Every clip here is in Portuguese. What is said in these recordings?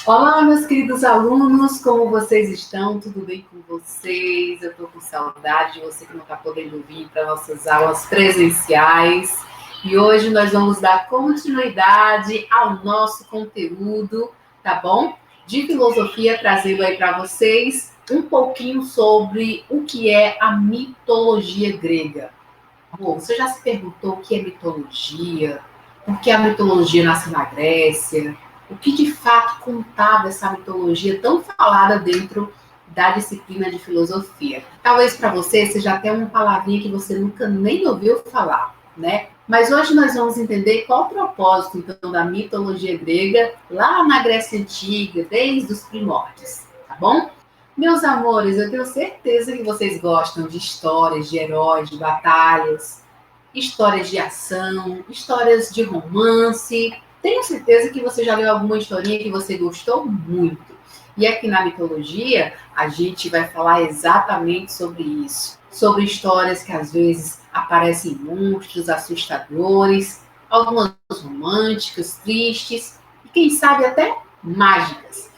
Olá, meus queridos alunos, como vocês estão? Tudo bem com vocês? Eu estou com saudade de você que não está podendo vir para nossas aulas presenciais. E hoje nós vamos dar continuidade ao nosso conteúdo, tá bom? De filosofia, trazendo aí para vocês um pouquinho sobre o que é a mitologia grega. Bom, você já se perguntou o que é mitologia? Por que a mitologia nasce na Grécia? O que de fato contava essa mitologia tão falada dentro da disciplina de filosofia? Talvez para você seja até uma palavrinha que você nunca nem ouviu falar, né? Mas hoje nós vamos entender qual o propósito, então, da mitologia grega lá na Grécia Antiga, desde os primórdios, tá bom? Meus amores, eu tenho certeza que vocês gostam de histórias, de heróis, de batalhas, histórias de ação, histórias de romance. Tenho certeza que você já leu alguma historinha que você gostou muito. E aqui na mitologia, a gente vai falar exatamente sobre isso. Sobre histórias que às vezes aparecem monstros assustadores, algumas românticas, tristes, e quem sabe até mágicas.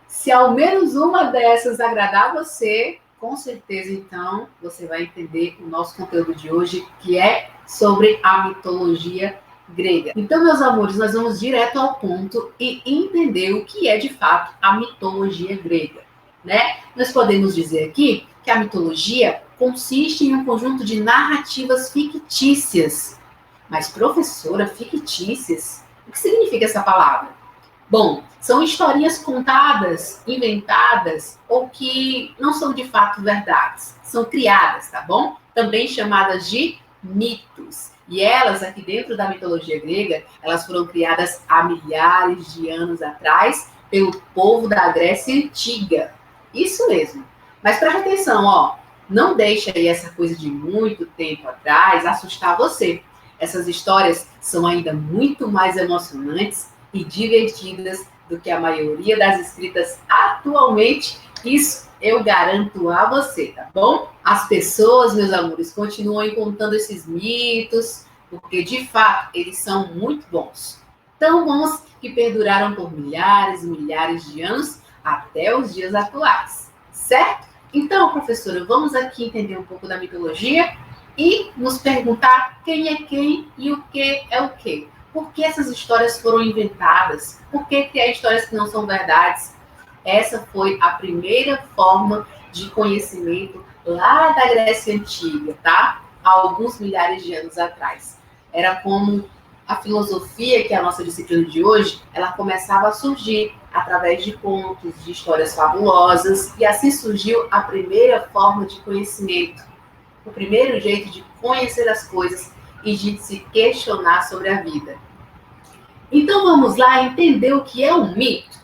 Se ao menos uma dessas agradar você, com certeza, então, você vai entender o nosso conteúdo de hoje, que é sobre a mitologia grega. Então, meus amores, nós vamos direto ao ponto e entender o que é, de fato, a mitologia grega, né? Nós podemos dizer aqui que a mitologia consiste em um conjunto de narrativas fictícias. Mas, professora, fictícias? O que significa essa palavra? Bom, são historinhas contadas, inventadas ou que não são de fato verdades. São criadas, tá bom? Também chamadas de mitos. E elas, aqui dentro da mitologia grega, elas foram criadas há milhares de anos atrás pelo povo da Grécia Antiga. Isso mesmo. Mas preste atenção, ó. Não deixa aí essa coisa de muito tempo atrás assustar você. Essas histórias são ainda muito mais emocionantes e divertidas do que a maioria das escritas atualmente. Isso eu garanto a você, tá bom? As pessoas, meus amores, continuam contando esses mitos, porque de fato eles são muito bons. Tão bons que perduraram por milhares e milhares de anos até os dias atuais, certo? Então, professora, vamos aqui entender um pouco da mitologia e nos perguntar quem é quem e o que é o que. Por que essas histórias foram inventadas? Por que criar histórias que não são verdades? Essa foi a primeira forma de conhecimento lá da Grécia Antiga, tá? Há alguns milhares de anos atrás. Era como a filosofia, que é a nossa disciplina de hoje, ela começava a surgir através de contos, de histórias fabulosas, e assim surgiu a primeira forma de conhecimento, o primeiro jeito de conhecer as coisas e de se questionar sobre a vida. Então vamos lá entender o que é um mito.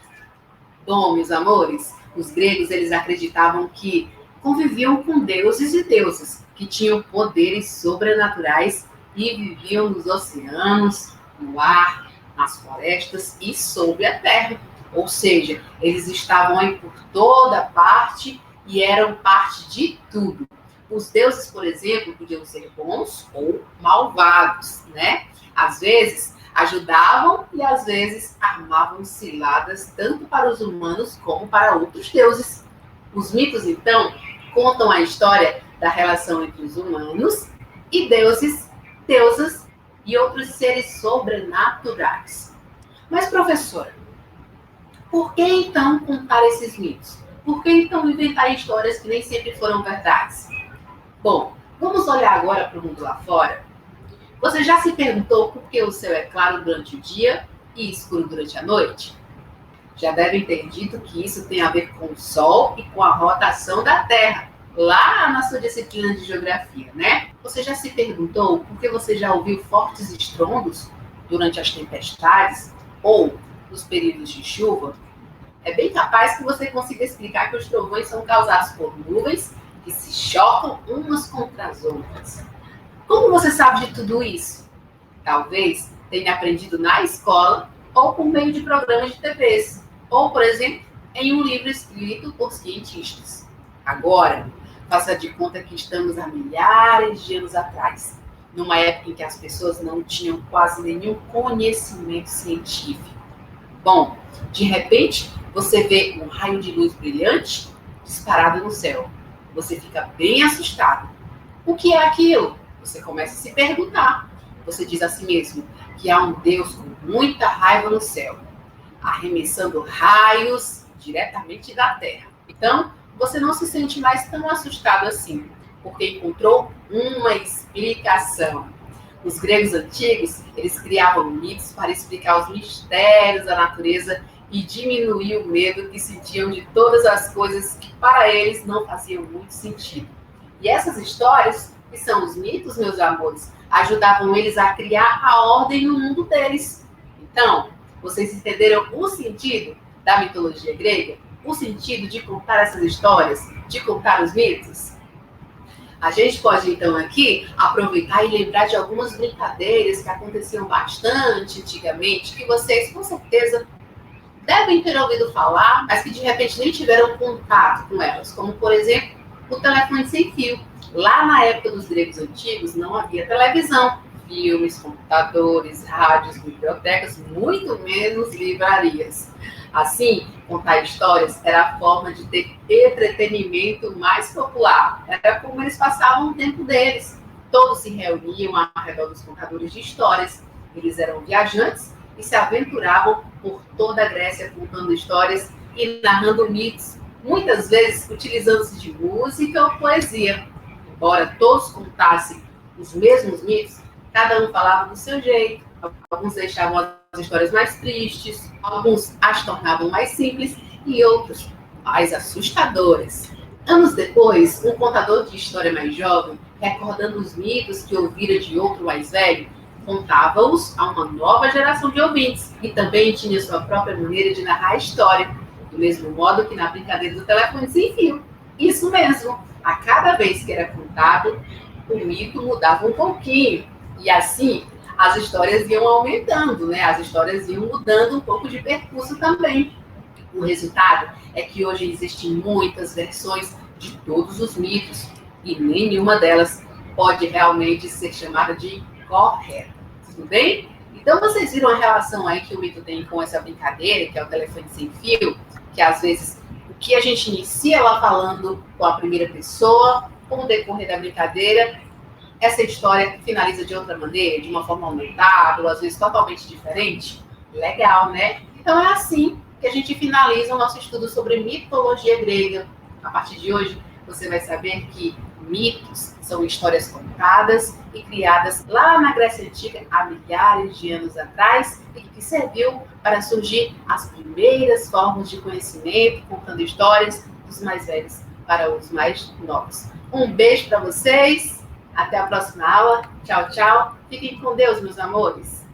Bom, meus amores, os gregos eles acreditavam que conviviam com deuses e deusas, que tinham poderes sobrenaturais e viviam nos oceanos, no ar, nas florestas e sobre a terra. Ou seja, eles estavam aí por toda parte e eram parte de tudo. Os deuses, por exemplo, podiam ser bons ou malvados, né? Às vezes ajudavam e às vezes armavam ciladas tanto para os humanos como para outros deuses. Os mitos, então, contam a história da relação entre os humanos e deuses, deusas e outros seres sobrenaturais. Mas, professora, por que então contar esses mitos? Por que então inventar histórias que nem sempre foram verdades? Bom, vamos olhar agora para o mundo lá fora. Você já se perguntou por que o céu é claro durante o dia e escuro durante a noite? Já devem ter dito que isso tem a ver com o Sol e com a rotação da Terra, lá na sua disciplina de geografia, né? Você já se perguntou por que você já ouviu fortes estrondos durante as tempestades ou nos períodos de chuva? É bem capaz que você consiga explicar que os trovões são causados por nuvens que se chocam umas contra as outras. Como você sabe de tudo isso? Talvez tenha aprendido na escola ou por meio de programas de TVs, ou, por exemplo, em um livro escrito por cientistas. Agora, faça de conta que estamos há milhares de anos atrás, numa época em que as pessoas não tinham quase nenhum conhecimento científico. Bom, de repente, você vê um raio de luz brilhante disparado no céu. Você fica bem assustado. O que é aquilo? Você começa a se perguntar. Você diz a si mesmo que há um Deus com muita raiva no céu, arremessando raios diretamente da terra. Então, você não se sente mais tão assustado assim, porque encontrou uma explicação. Os gregos antigos, eles criavam mitos para explicar os mistérios da natureza e diminuir o medo que sentiam de todas as coisas que para eles não faziam muito sentido. E essas histórias, que são os mitos, meus amores, ajudavam eles a criar a ordem no mundo deles. Então, vocês entenderam o sentido da mitologia grega? O sentido de contar essas histórias, de contar os mitos? A gente pode, então, aqui aproveitar e lembrar de algumas brincadeiras que aconteciam bastante antigamente, que vocês, com certeza, devem ter ouvido falar, mas que, de repente, nem tiveram contato com elas. Como, por exemplo, o telefone sem fio. Lá na época dos gregos antigos, não havia televisão, filmes, computadores, rádios, bibliotecas, muito menos livrarias. Assim, contar histórias era a forma de ter entretenimento mais popular. Era como eles passavam o tempo deles. Todos se reuniam ao redor dos contadores de histórias. Eles eram viajantes e se aventuravam por toda a Grécia contando histórias e narrando mitos, muitas vezes utilizando-se de música ou poesia. Embora todos contassem os mesmos mitos, cada um falava do seu jeito. Alguns deixavam as histórias mais tristes, alguns as tornavam mais simples e outros mais assustadoras. Anos depois, um contador de história mais jovem, recordando os mitos que ouvira de outro mais velho, contava-os a uma nova geração de ouvintes e também tinha sua própria maneira de narrar a história, do mesmo modo que na brincadeira do telefone sem fio. Isso mesmo, a cada vez que era contado, o mito mudava um pouquinho. E assim, as histórias iam aumentando, né? As histórias iam mudando um pouco de percurso também. O resultado é que hoje existem muitas versões de todos os mitos e nenhuma delas pode realmente ser chamada de correta. Tudo bem? Então, vocês viram a relação aí que o mito tem com essa brincadeira, que é o telefone sem fio, que às vezes o que a gente inicia lá falando com a primeira pessoa, com o decorrer da brincadeira, essa história finaliza de outra maneira, de uma forma aumentada, ou às vezes totalmente diferente. Legal, né? Então é assim que a gente finaliza o nosso estudo sobre mitologia grega. A partir de hoje, você vai saber que mitos são histórias contadas e criadas lá na Grécia Antiga há milhares de anos atrás e que serviu para surgir as primeiras formas de conhecimento, contando histórias dos mais velhos para os mais novos. Um beijo para vocês, até a próxima aula. Tchau, tchau. Fiquem com Deus, meus amores.